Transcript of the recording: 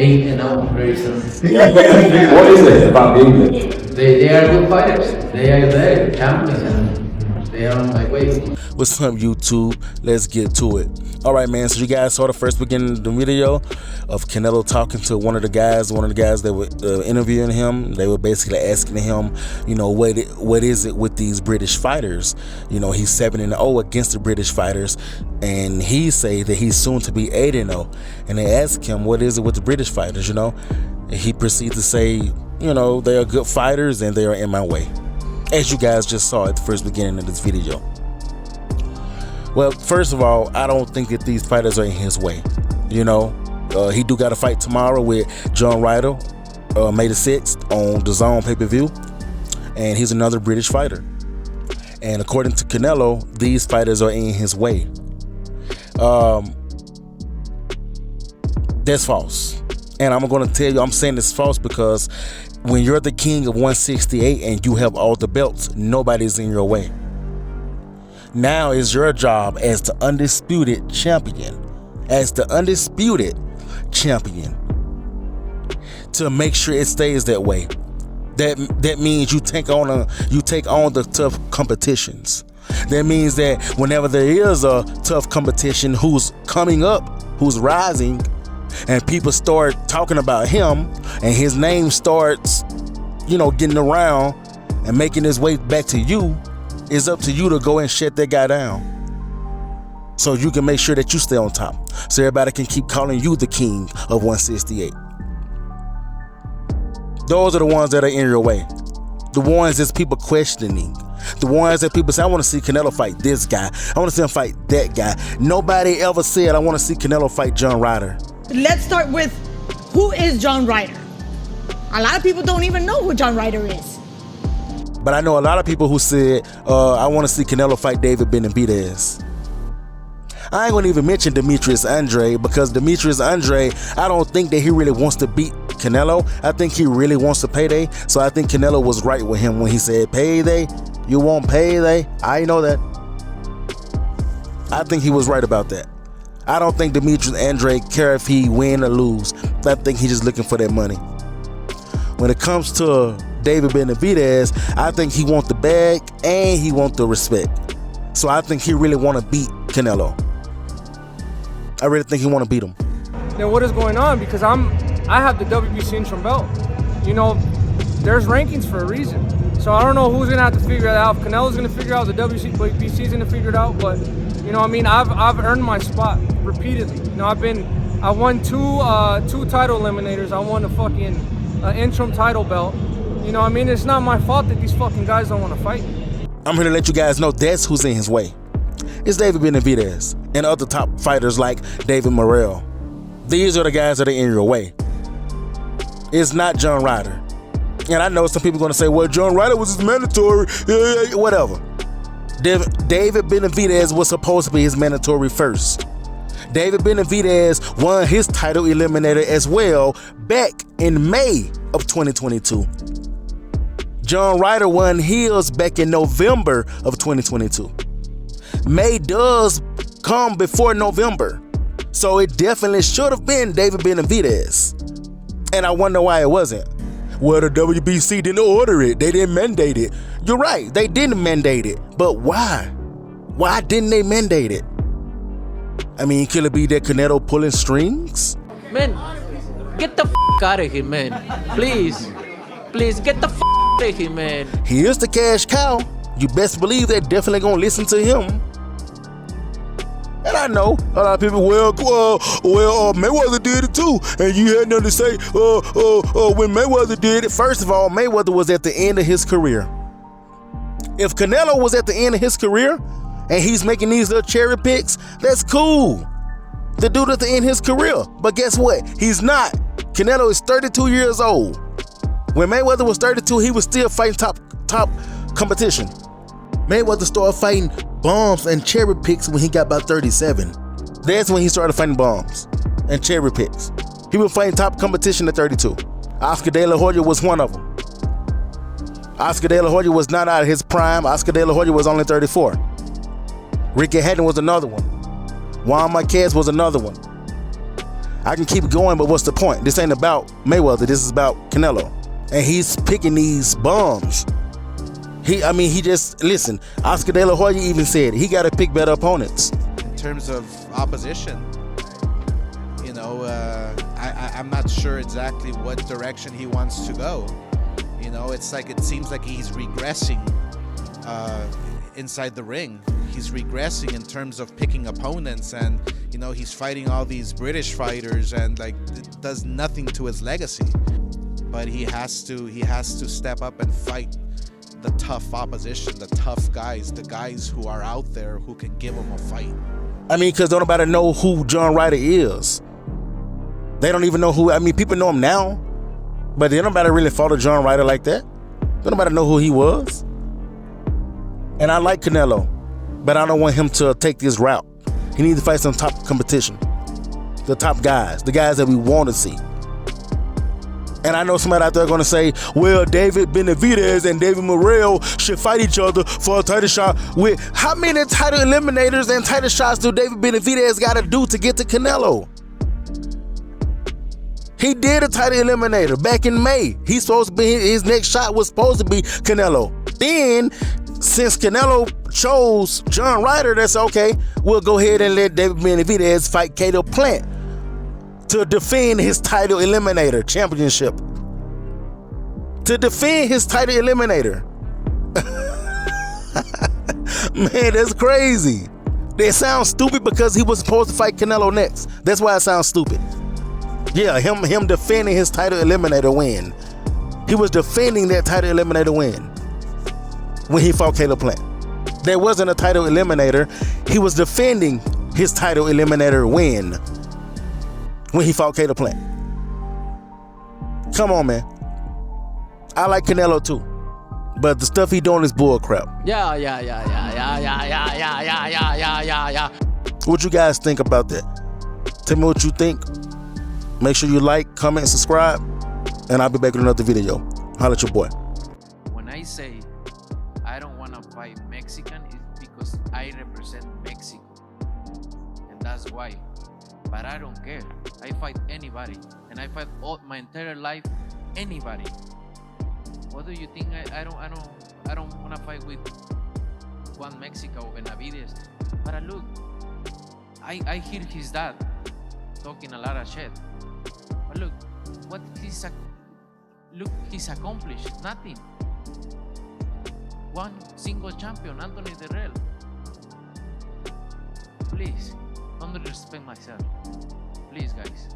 8-0 very soon. What is it about being there? They are good fighters. They are there, champions, and they are on my way. What's up, YouTube? Let's get to it. All right, man. So you guys saw the first beginning of the video of Canelo talking to one of the guys that were interviewing him. They were basically asking him, you know, what is it with these British fighters? You know, he's 7-0 against the British fighters, and he say that he's soon to be 8-0. And they ask him, what is it with the British fighters? You know, and he proceeds to say, you know, they are good fighters and they are in my way, as you guys just saw at the first beginning of this video. Well, first of all, I don't think that these fighters are in his way. You know, he do got a fight tomorrow with John Ryder, May the 6th on the Zone pay-per-view, and he's another British fighter. And according to Canelo, these fighters are in his way. That's false. And I'm going to tell you, I'm saying it's false because when you're the king of 168 and you have all the belts, nobody's in your way. Now is your job as the undisputed champion, to make sure it stays that way. That means you take on the tough competitions. That means that whenever there is a tough competition who's coming up, who's rising, and people start talking about him and his name starts, you know, getting around and making his way back to you, it's up to you to go and shut that guy down so you can make sure that you stay on top, so everybody can keep calling you the king of 168. Those are the ones that are in your way. The ones that people questioning. The ones that people say, I want to see Canelo fight this guy. I want to see him fight that guy. Nobody ever said, I want to see Canelo fight John Ryder. Let's start with, who is John Ryder? A lot of people don't even know who John Ryder is. But I know a lot of people who said, I want to see Canelo fight David Benavidez. I ain't going to even mention Demetrius Andre, because Demetrius Andre, I don't think that he really wants to beat Canelo. I think he really wants to payday. So I think Canelo was right with him when he said, payday? You want payday? I know that. I think he was right about that. I don't think Demetrius Andre care if he win or lose. I think he's just looking for that money. When it comes to David Benavidez, I think he want the bag and he want the respect. So I think he really want to beat Canelo. I really think he want to beat him. Then what is going on? Because I have the WBC interim belt. You know, there's rankings for a reason. So I don't know who's gonna have to figure it out. If Canelo's gonna figure it out, the WBC's gonna figure it out. But you know, I mean, I've earned my spot repeatedly. You know, I won two title eliminators. I won a fucking interim title belt. You know, I mean, it's not my fault that these fucking guys don't want to fight me. I'm here to let you guys know that's who's in his way. It's David Benavidez and other top fighters like David Morrell. These are the guys that are in your way. It's not John Ryder. And I know some people are going to say, well, John Ryder was his mandatory, whatever. David Benavidez was supposed to be his mandatory first. David Benavidez won his title eliminator as well back in May of 2022. John Ryder won his back in November of 2022. May does come before November, so it definitely should have been David Benavidez. And I wonder why it wasn't. Well, the WBC didn't order it. They didn't mandate it. You're right, they didn't mandate it. But why? Why didn't they mandate it? I mean, could it be that Canelo pulling strings? Man, get the out of here, man. Please, get the out of here, man. He is the cash cow. You best believe they're definitely gonna listen to him. And I know a lot of people, Mayweather did it too, and you had nothing to say when Mayweather did it. First of all, Mayweather was at the end of his career. If Canelo was at the end of his career and he's making these little cherry picks, that's cool. The dude at the end of his career. But guess what? He's not. Canelo is 32 years old. When Mayweather was 32, he was still fighting top competition. Mayweather started fighting bombs and cherry picks when he got about 37. That's when he started fighting bombs and cherry picks. He was fighting top competition at 32. Oscar De La Hoya was one of them. Oscar De La Hoya was not out of his prime. Oscar De La Hoya was only 34. Ricky Hatton was another one. Juan Marquez was another one. I can keep going, but what's the point? This ain't about Mayweather. This is about Canelo. And he's picking these bums. He just, listen, Oscar De La Hoya even said he got to pick better opponents. In terms of opposition, you know, I'm not sure exactly what direction he wants to go. You know, it seems like he's regressing inside the ring. He's regressing in terms of picking opponents, and you know, he's fighting all these British fighters, and like it does nothing to his legacy. But he has to step up and fight the tough opposition, the tough guys, the guys who are out there who can give him a fight. I mean, because don't nobody know who John Ryder is. They don't even know who, people know him now, but they nobody really follow John Ryder like that. Don't nobody know who he was. And I like Canelo, but I don't want him to take this route. He needs to fight some top competition. The top guys, the guys that we want to see. And I know somebody out there going to say, well, David Benavidez and David Morrell should fight each other for a title shot. With how many title eliminators and title shots do David Benavidez got to do to get to Canelo? He did a title eliminator back in May. He's supposed to be, his next shot was supposed to be Canelo. Then, since Canelo chose John Ryder, that's okay. We'll go ahead and let David Benavidez fight Caleb Plant to defend his title eliminator championship. To defend his title eliminator. Man, that's crazy. It sounds stupid because he was supposed to fight Canelo next. That's why it sounds stupid. Yeah, him defending his title eliminator win. He was defending that title eliminator win when he fought Caleb Plant. There wasn't a title eliminator. He was defending his title eliminator win when he fought Caleb Plant. Come on, man. I like Canelo too, but the stuff he doing is bull crap. Yeah. What you guys think about that? Tell me what you think. Make sure you like, comment, and subscribe, and I'll be back with another video. Holla at your boy. When I say I don't want to fight Mexican, it's because I represent Mexico, and that's why. But I don't care. I fight anybody, and I fight all my entire life anybody. What do you think? I don't want to fight with Juan Mexico or Benavidez. But look, I hear his dad talking a lot of shit. But look, what he's accomplished nothing. One single champion, Anthony Derrell. Please, don't disrespect myself. Please, guys.